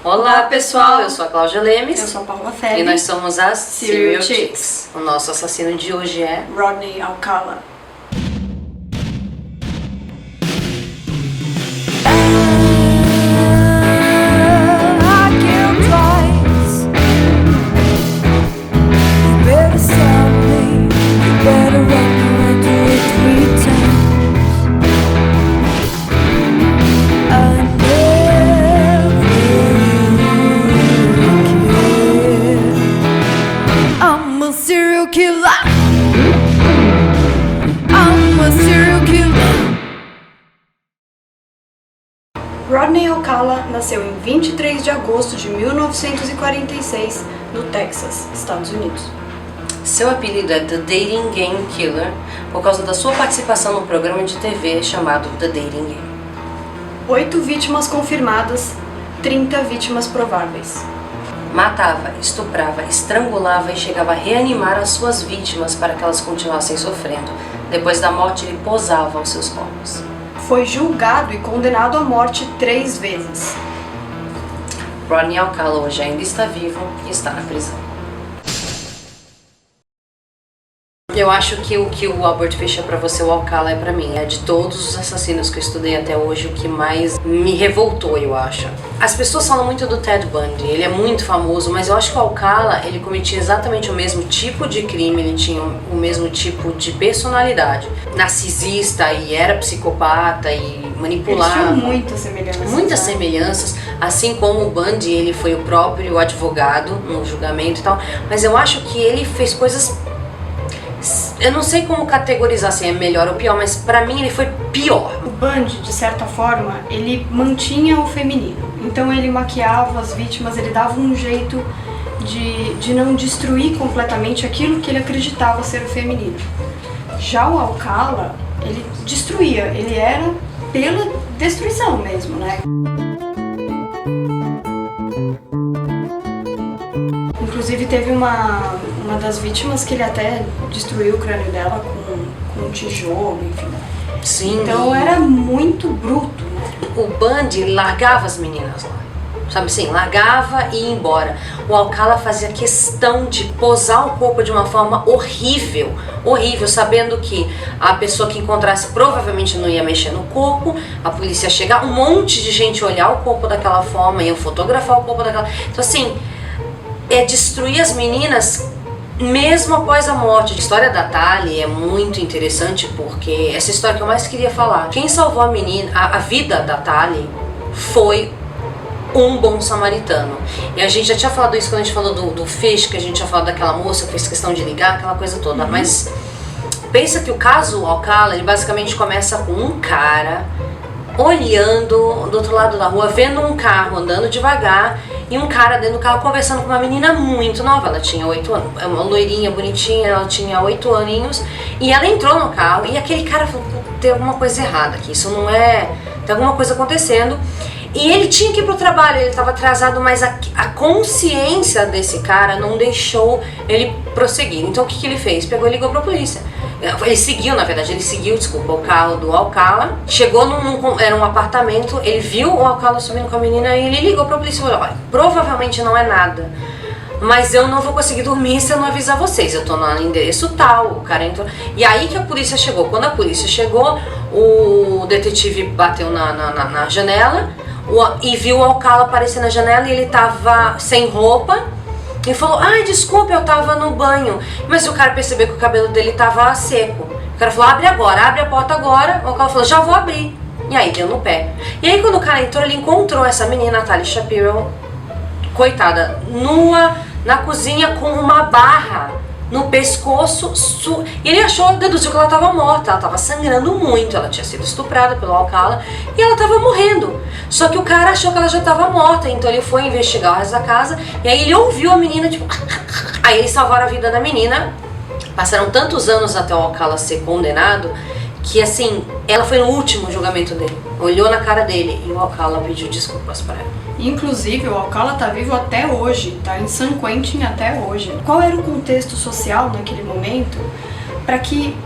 Olá pessoal, eu sou a Cláudia Lemes. Eu sou a Paula Ferri. E nós somos as Serial Chicks. O nosso assassino de hoje é Rodney Alcala. Rodney Alcala nasceu em 23 de agosto de 1946, no Texas, Estados Unidos. Seu apelido é The Dating Game Killer por causa da sua participação no programa de TV chamado The Dating Game. 8 vítimas confirmadas, 30 vítimas prováveis. Matava, estuprava, estrangulava e chegava a reanimar as suas vítimas para que elas continuassem sofrendo. Depois da morte, ele posava os seus corpos. Foi julgado e condenado à morte 3 vezes. Rodney Alcala hoje ainda está vivo e está na prisão. Eu acho que o que o Albert Fish é pra você, o Alcala é pra mim. É de todos os assassinos que eu estudei até hoje o que mais me revoltou, eu acho. As pessoas falam muito do Ted Bundy, ele é muito famoso, mas eu acho que o Alcala, ele cometia exatamente o mesmo tipo de crime, ele tinha o mesmo tipo de personalidade. Narcisista e era psicopata e manipulava. Eles tinham muitas semelhanças. Muitas semelhanças, assim como o Bundy, ele foi o próprio advogado no julgamento e tal, mas eu acho que ele fez coisas... Eu não sei como categorizar se é melhor ou pior, mas pra mim ele foi pior. O Bundy, de certa forma, ele mantinha o feminino. Então ele maquiava as vítimas, ele dava um jeito de não destruir completamente aquilo que ele acreditava ser o feminino. Já o Alcala, ele destruía, ele era pela destruição mesmo, né? Inclusive teve uma das vítimas que ele até destruiu o crânio dela com um tijolo, enfim. Sim. Então era muito bruto, né? O Bundy largava as meninas lá, sabe assim, largava e ia embora. O Alcala fazia questão de posar o corpo de uma forma horrível, horrível, sabendo que a pessoa que encontrasse provavelmente não ia mexer no corpo, a polícia ia chegar, um monte de gente olhar o corpo daquela forma, ia fotografar o corpo daquela... Então assim, é destruir as meninas mesmo após a morte. A história da Tali é muito interessante porque essa história que eu mais queria falar. Quem salvou a menina, a vida da Tali foi um bom samaritano. E a gente já tinha falado isso quando a gente falou do Fish, que a gente tinha falado daquela moça que fez questão de ligar, aquela coisa toda. Mas pensa que o caso Alcala, ele basicamente começa com um cara olhando do outro lado da rua, vendo um carro andando devagar e um cara dentro do carro conversando com uma menina muito nova. Ela tinha 8 anos, uma loirinha bonitinha, ela tinha 8 aninhos e ela entrou no carro e aquele cara falou, tem alguma coisa errada aqui, isso não é, tem alguma coisa acontecendo. E ele tinha que ir pro trabalho, ele estava atrasado, mas a consciência desse cara não deixou ele prosseguir. Então o que ele fez? Pegou e ligou pra polícia. Ele seguiu, desculpa, o carro do Alcala, chegou era um apartamento, ele viu o Alcala subindo com a menina e ele ligou pra polícia e falou, olha, provavelmente não é nada, mas eu não vou conseguir dormir se eu não avisar vocês, eu tô no endereço tal, o cara entrou. E aí que a polícia chegou. Quando a polícia chegou, o detetive bateu na janela e viu o Alcala aparecer na janela e ele tava sem roupa. E falou, ai, desculpa, eu tava no banho. Mas o cara percebeu que o cabelo dele tava seco. O cara falou, abre agora, abre a porta agora. O cara falou, já vou abrir. E aí deu no pé. E aí quando o cara entrou, ele encontrou essa menina, a Tali Shapiro, coitada, nua, na cozinha com uma barra no pescoço. E ele deduziu que ela estava morta, ela estava sangrando muito, ela tinha sido estuprada pelo Alcala e ela estava morrendo. Só que o cara achou que ela já estava morta, então ele foi investigar o resto da casa e aí ele ouviu a menina, tipo... Aí eles salvaram a vida da menina. Passaram tantos anos até o Alcala ser condenado que, assim, ela foi no último julgamento dele, olhou na cara dele e o Alcala pediu desculpas para ela. Inclusive, o Alcala tá vivo até hoje, tá em San Quentin até hoje. Qual era o contexto social naquele momento para que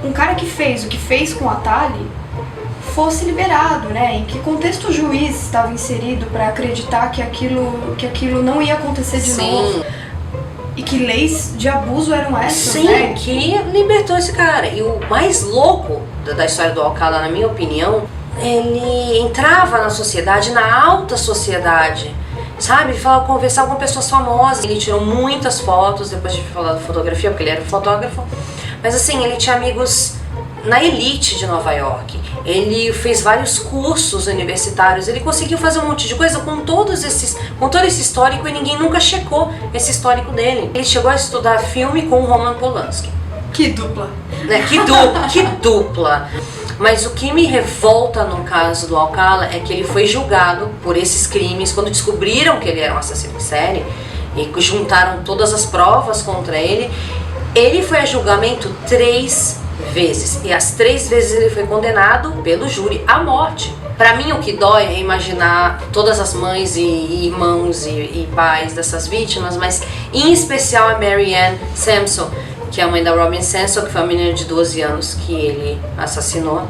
um cara que fez o que fez com a Tali fosse liberado, né? Em que contexto o juiz estava inserido para acreditar que aquilo não ia acontecer de novo? E que leis de abuso eram essas, Sim, né? que libertou esse cara. E o mais louco da história do Alcala, na minha opinião, ele entrava na sociedade, na alta sociedade, sabe? Conversava com pessoas famosas. Ele tirou muitas fotos, depois de falar de fotografia, porque ele era fotógrafo. Mas assim, ele tinha amigos na elite de Nova York. Ele fez vários cursos universitários, ele conseguiu fazer um monte de coisa com todo esse histórico, e ninguém nunca checou esse histórico dele. Ele chegou a estudar filme com o Roman Polanski. Que dupla! Né? Que dupla! Mas o que me revolta no caso do Alcala é que ele foi julgado por esses crimes quando descobriram que ele era um assassino em série e juntaram todas as provas contra ele. Ele foi a julgamento 3 vezes, e as 3 vezes ele foi condenado pelo júri à morte. Pra mim, o que dói é imaginar todas as mães e irmãos e pais dessas vítimas, mas em especial a Mary Ann Sampson, que é a mãe da Robin Sampson, que foi uma menina de 12 anos que ele assassinou.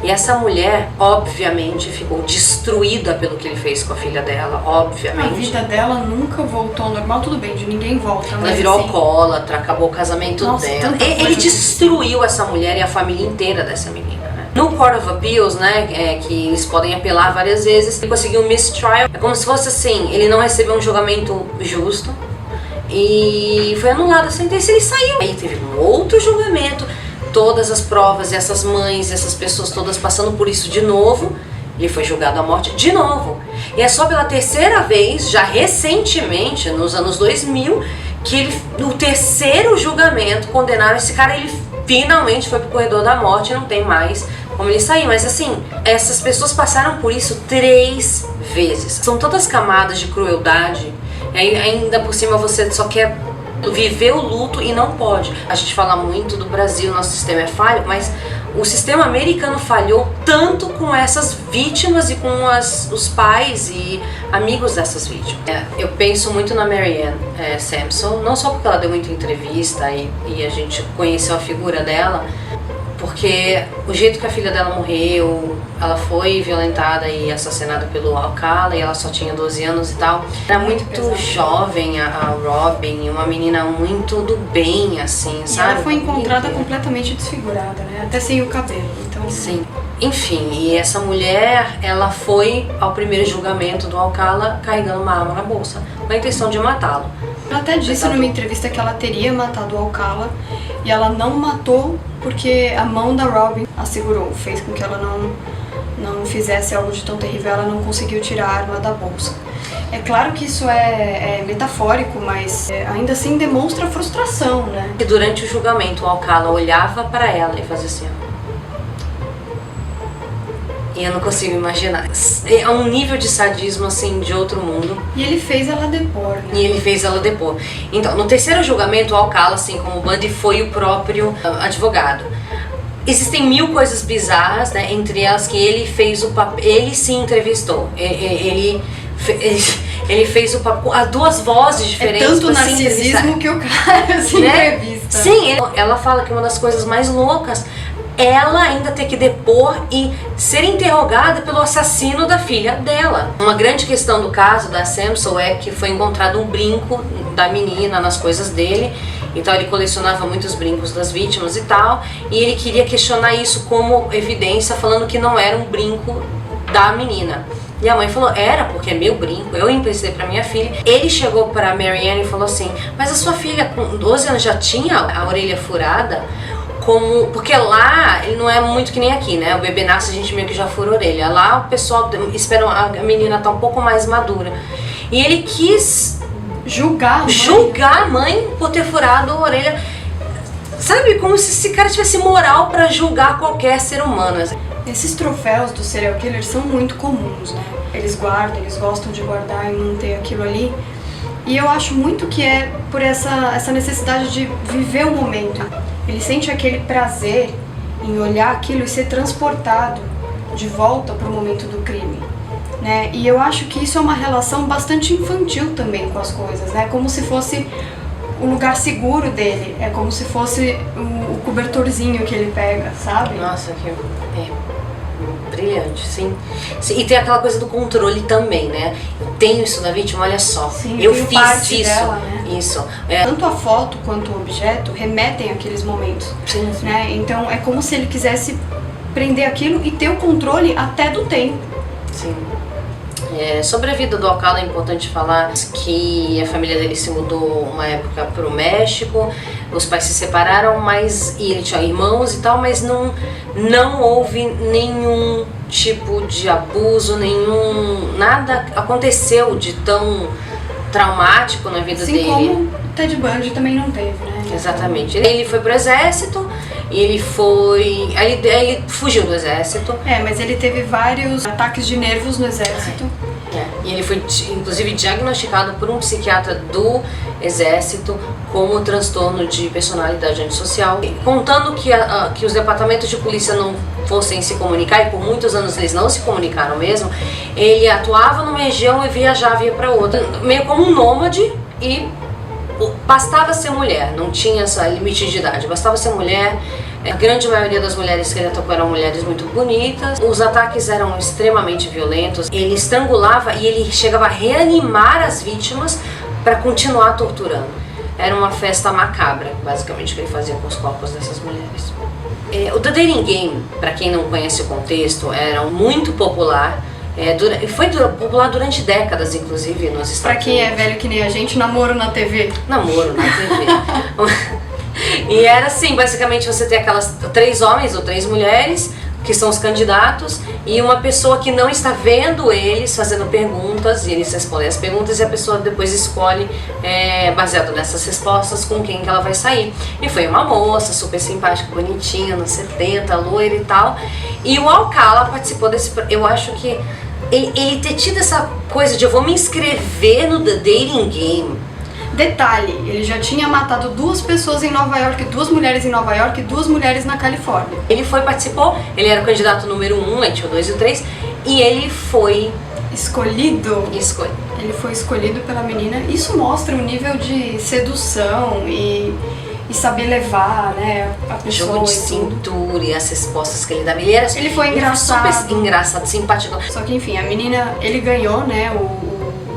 E essa mulher, obviamente, ficou destruída pelo que ele fez com a filha dela, obviamente. A vida dela nunca voltou ao normal, tudo bem, de ninguém volta. Mas ela virou assim, alcoólatra, acabou o casamento dela. Ele destruiu essa mulher e a família inteira dessa menina, né? No Court of Appeals, né, que eles podem apelar várias vezes, ele conseguiu um mistrial. É como se fosse assim, ele não recebeu um julgamento justo e foi anulada a sentença e ele saiu. Aí teve um outro julgamento, todas as provas, essas mães, essas pessoas todas passando por isso de novo. Ele foi julgado à morte de novo. E é só pela 3ª vez, já recentemente, nos anos 2000, que ele, no 3º julgamento, condenaram esse cara. Ele finalmente foi pro corredor da morte e não tem mais como ele sair. Mas assim, essas pessoas passaram por isso 3 vezes. São tantas camadas de crueldade. E ainda por cima você só quer viver o luto e não pode. A gente fala muito do Brasil, nosso sistema é falho, mas o sistema americano falhou tanto com essas vítimas e com os pais e amigos dessas vítimas. Eu penso muito na Mary Ann Sampson, não só porque ela deu muita entrevista e a gente conheceu a figura dela, porque o jeito que a filha dela morreu, ela foi violentada e assassinada pelo Alcala e ela só tinha 12 anos e tal. Era muito jovem a Robin, uma menina muito do bem, assim, sabe? E ela foi encontrada completamente desfigurada, né? Até sem o cabelo, então... Sim. Enfim, e essa mulher, ela foi ao primeiro julgamento do Alcala carregando uma arma na bolsa, com a intenção de matá-lo. Ela até disse numa entrevista que ela teria matado o Alcala e ela não matou porque a mão da Robin a segurou, fez com que ela não fizesse algo de tão terrível, ela não conseguiu tirar a arma da bolsa. É claro que isso é metafórico, mas ainda assim demonstra frustração, né? E durante o julgamento, o Alcala olhava para ela e fazia assim, ó. E eu não consigo imaginar. É um nível de sadismo, assim, de outro mundo. E ele fez ela depor, né? Então, no 3º julgamento, o Alcala, assim como o Bundy, foi o próprio advogado. Existem 1000 coisas bizarras, né? Entre elas que ele fez o papel... Ele se entrevistou. Ele fez o papel... As 2 vozes diferentes. É tanto narcisismo que o cara se entrevista. Sim, ela fala que uma das coisas mais loucas... ela ainda ter que depor e ser interrogada pelo assassino da filha dela. Uma grande questão do caso da Sampson é que foi encontrado um brinco da menina nas coisas dele, então ele colecionava muitos brincos das vítimas e tal, e ele queria questionar isso como evidência, falando que não era um brinco da menina. E a mãe falou, era porque é meu brinco, eu emprestei pra minha filha. Ele chegou pra Mary Ann e falou assim, mas a sua filha com 12 anos já tinha a orelha furada? Porque lá ele não é muito que nem aqui, né? O bebê nasce, a gente meio que já fura a orelha. Lá o pessoal espera a menina tá um pouco mais madura. E ele quis julgar a mãe por ter furado a orelha. Sabe, como se esse cara tivesse moral pra julgar qualquer ser humano. Esses troféus dos serial killers são muito comuns, né? Eles guardam, eles gostam de guardar e manter aquilo ali. E eu acho muito que é por essa necessidade de viver o momento. Ele sente aquele prazer em olhar aquilo e ser transportado de volta para o momento do crime, né? E eu acho que isso é uma relação bastante infantil também com as coisas, né? Como se fosse o lugar seguro dele, é como se fosse o cobertorzinho que ele pega, sabe? Nossa, que... brilhante, sim. E tem aquela coisa do controle também, né? Eu tenho isso da vítima, olha só. Sim, eu tenho fiz parte isso. dela, né? Isso. Tanto a foto quanto o objeto remetem àqueles momentos. Sim. Né? Então é como se ele quisesse prender aquilo e ter o controle até do tempo. Sim. Sobre a vida do Alcala é importante falar que a família dele se mudou uma época para o México, os pais se separaram, e ele tinha irmãos e tal, mas não houve nenhum tipo de abuso, nada aconteceu de tão traumático na vida dele. Assim como Ted Bundy também não teve, né? Exatamente. Ele foi pro exército e ele fugiu do exército. Mas ele teve vários ataques de nervos no exército. E ele foi, inclusive, diagnosticado por um psiquiatra do exército como transtorno de personalidade antissocial. Contando que os departamentos de polícia não fossem se comunicar, e por muitos anos eles não se comunicaram mesmo, ele atuava numa região e viajava e ia para outra, meio como um nômade, e bastava ser mulher, não tinha essa limite de idade, bastava ser mulher. A grande maioria das mulheres que ele atacou eram mulheres muito bonitas. Os ataques eram extremamente violentos. Ele estrangulava e ele chegava a reanimar as vítimas para continuar torturando. Era uma festa macabra, basicamente, que ele fazia com os corpos dessas mulheres. O The Dating Game, para quem não conhece o contexto, era muito popular. Foi popular durante décadas, inclusive, nos Estados Unidos. Pra quem é velho que nem a gente, namoro na TV. Namoro na TV. E era assim, basicamente você tem aquelas 3 homens ou 3 mulheres, que são os candidatos, e uma pessoa que não está vendo eles fazendo perguntas, e eles respondem as perguntas e a pessoa depois escolhe, baseado nessas respostas, com quem que ela vai sair. E foi uma moça super simpática, bonitinha, nos 70, loira e tal. E o Alcala participou desse... Eu acho que ele ter tido essa coisa de eu vou me inscrever no The Dating Game. Detalhe, ele já tinha matado 2 pessoas em Nova York, 2 mulheres em Nova York e 2 mulheres na Califórnia. Ele participou, ele era o candidato número 1, aí tinha o 2 e o 3, e ele foi escolhido. Ele foi escolhido pela menina. Isso mostra um nível de sedução e saber levar, né, a pessoa. Jogo de cintura e as respostas que ele dava. Ele foi engraçado. Super engraçado, simpático. Só que enfim, a menina, ele ganhou, né, o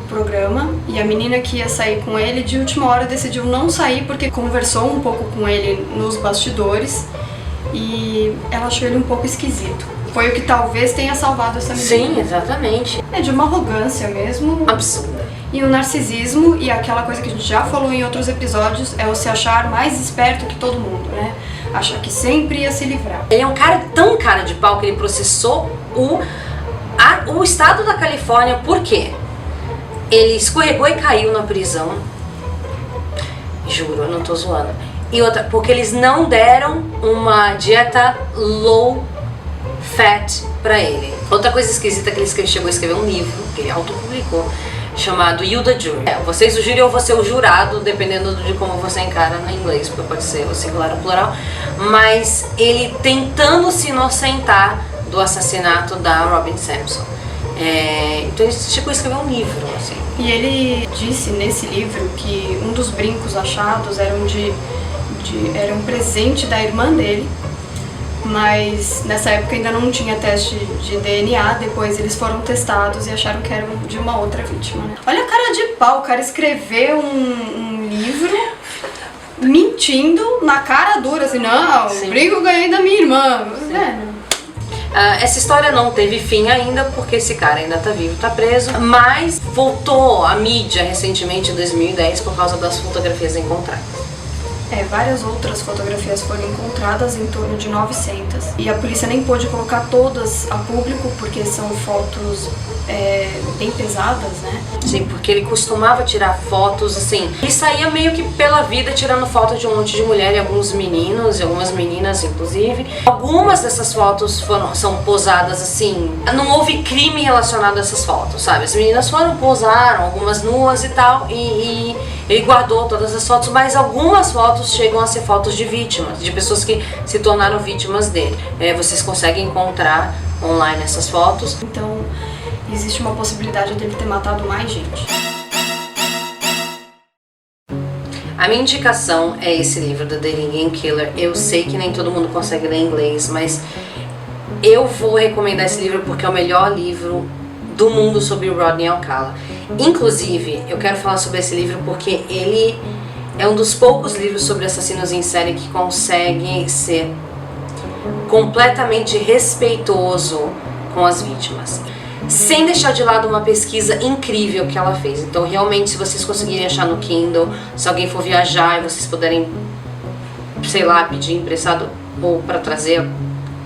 programa, e a menina que ia sair com ele de última hora decidiu não sair porque conversou um pouco com ele nos bastidores e ela achou ele um pouco esquisito. Foi o que talvez tenha salvado essa menina. Sim, exatamente. É de uma arrogância mesmo. Absurda. E o narcisismo, e aquela coisa que a gente já falou em outros episódios, é o se achar mais esperto que todo mundo, né? Achar que sempre ia se livrar. Ele é um cara tão cara de pau que ele processou o estado da Califórnia. Por quê? Ele escorregou e caiu na prisão. Juro, eu não tô zoando. E outra, porque eles não deram uma dieta low fat pra ele. Outra coisa esquisita que ele chegou a escrever um livro, que ele autopublicou, chamado You the Jury. Vocês o júri ou você o jurado, dependendo de como você encara no inglês, porque pode ser o singular ou plural. Mas ele tentando se inocentar do assassinato da Robin Sampson. Então ele chegou a escrever um livro, assim. E ele disse nesse livro que um dos brincos achados era um presente da irmã dele, mas nessa época ainda não tinha teste de DNA, depois eles foram testados e acharam que eram de uma outra vítima, né? Olha a cara de pau, o cara escreveu um livro mentindo na cara dura, assim, não, o brinco eu ganhei da minha irmã. Essa história não teve fim ainda, porque esse cara ainda tá vivo, tá preso, mas voltou à mídia recentemente em 2010 por causa das fotografias encontradas. Várias outras fotografias foram encontradas, em torno de 900. E a polícia nem pôde colocar todas a público, porque são fotos bem pesadas, né? Sim, porque ele costumava tirar fotos, assim, ele saía meio que pela vida tirando foto de um monte de mulher e alguns meninos, e algumas meninas, inclusive. Algumas dessas fotos são posadas, assim, não houve crime relacionado a essas fotos, sabe? As meninas posaram, algumas nuas e tal, e ele guardou todas as fotos, mas algumas fotos chegam a ser fotos de vítimas, de pessoas que se tornaram vítimas dele. Vocês conseguem encontrar online essas fotos. Então, existe uma possibilidade dele ter matado mais gente. A minha indicação é esse livro, The Dating Game Killer. Eu sei que nem todo mundo consegue ler inglês, mas eu vou recomendar esse livro porque é o melhor livro do mundo sobre o Rodney Alcala. Inclusive, eu quero falar sobre esse livro porque ele é um dos poucos livros sobre assassinos em série que consegue ser completamente respeitoso com as vítimas, sem deixar de lado uma pesquisa incrível que ela fez. Então, realmente, se vocês conseguirem achar no Kindle, se alguém for viajar e vocês puderem, sei lá, pedir emprestado ou para trazer,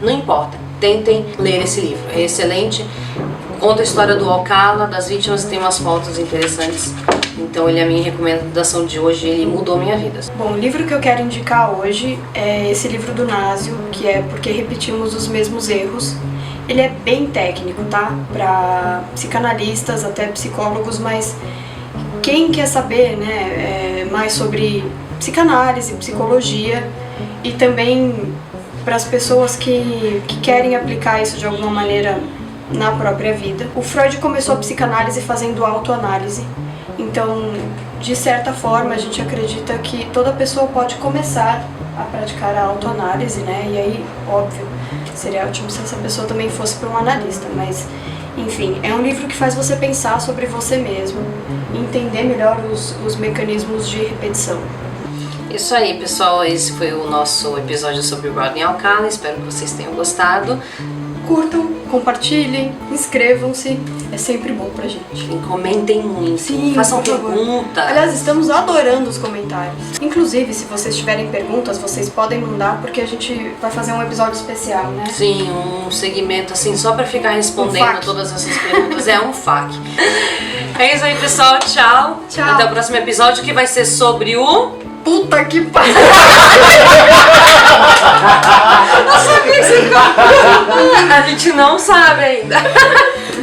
não importa, tentem ler esse livro, é excelente. Conta a história do Alcala, das vítimas, tem umas fotos interessantes. Então ele é a minha recomendação de hoje, ele mudou a minha vida. Bom, o livro que eu quero indicar hoje é esse livro do Násio, que é Porque Repetimos os Mesmos Erros. Ele é bem técnico, tá? Para psicanalistas, até psicólogos, mas quem quer saber, né, mais sobre psicanálise, psicologia e também para as pessoas que querem aplicar isso de alguma maneira na própria vida. O Freud começou a psicanálise fazendo autoanálise, então, de certa forma, a gente acredita que toda pessoa pode começar a praticar a autoanálise, né? E aí, óbvio, seria ótimo se essa pessoa também fosse para um analista, mas, enfim, é um livro que faz você pensar sobre você mesmo, entender melhor os mecanismos de repetição. Isso aí, pessoal, esse foi o nosso episódio sobre o Rodney Alcala, espero que vocês tenham gostado. Curtam, compartilhem, inscrevam-se, é sempre bom pra gente. E comentem muito, Sim, façam por favor. perguntas. Aliás, estamos adorando os comentários. Inclusive, se vocês tiverem perguntas, vocês podem mandar, porque a gente vai fazer um episódio especial, né? Sim, um segmento assim, só pra ficar respondendo FAQ. todas essas perguntas. É um FAQ. É isso aí, pessoal. Tchau. Tchau. Até o próximo episódio, que vai ser sobre o... Puta que pariu! Eu sabia que você... A gente não sabe ainda.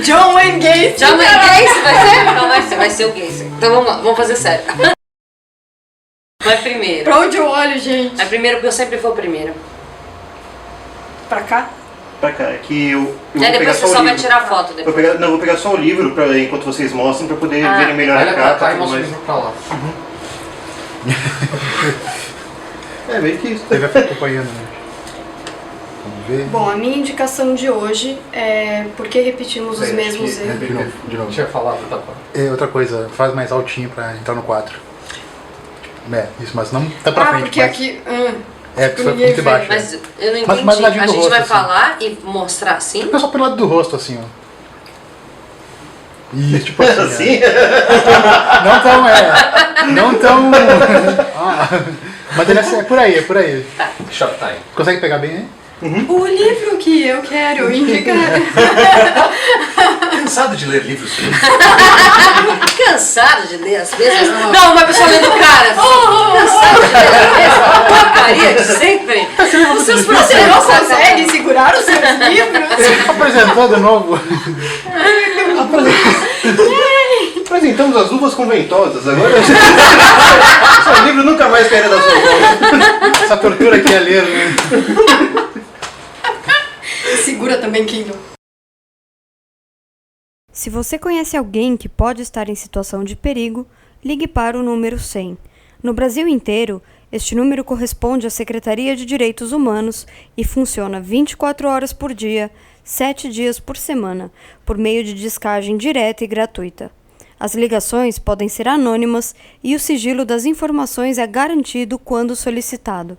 John Wayne Gacy! John Wayne Gacy vai ser? Não vai ser o Gacy. Então vamos lá, vamos fazer sério. Vai primeiro. Pra onde eu olho, gente? Vai primeiro porque eu sempre vou primeiro. Pra cá? Pra cá, é que eu vou Aí pegar depois só você o só vai livro. tirar foto depois. Vou pegar só o livro enquanto vocês mostram, pra poder Ah. verem melhor Olha a pra capa cá e e tudo mostra o mais. livro pra lá. É meio que isso. Ele vai ficar acompanhando, né? Vamos ver. Bom, a minha indicação de hoje é Porque Repetimos os Mesmos Erros. De novo. Tinha falado, tá bom. É, outra coisa, faz mais altinho pra entrar no quadro. É, isso, mas não tá pra frente. Porque mas... aqui... É, porque foi ninguém muito vê. baixo. Mas É. eu não Mas entendi. mais ladinho A do gente rosto, vai assim. falar e mostrar assim? Fica só pelo lado do rosto, assim, ó. Isso, tipo assim. Assim? Não tão, Não tão... Mas ele é por aí, é por aí. Showtime. Consegue pegar bem aí? O livro que eu quero indicar... Cansado de ler livros? Cansado de ler as mesmas? Não, uma pessoa lendo cara. Cansado de ler as mesmas porcaria de sempre. Os seus Você não processos. consegue segurar os seus livros? Apresentou de novo. Apresentamos as uvas com ventosas, agora seu livro nunca mais cairá da sua mão. Essa tortura aqui é ler, né? Segura também, Kindle. Se você conhece alguém que pode estar em situação de perigo, ligue para o número 100. No Brasil inteiro, este número corresponde à Secretaria de Direitos Humanos e funciona 24 horas por dia, 7 dias por semana, por meio de descagem direta e gratuita. As ligações podem ser anônimas e o sigilo das informações é garantido quando solicitado.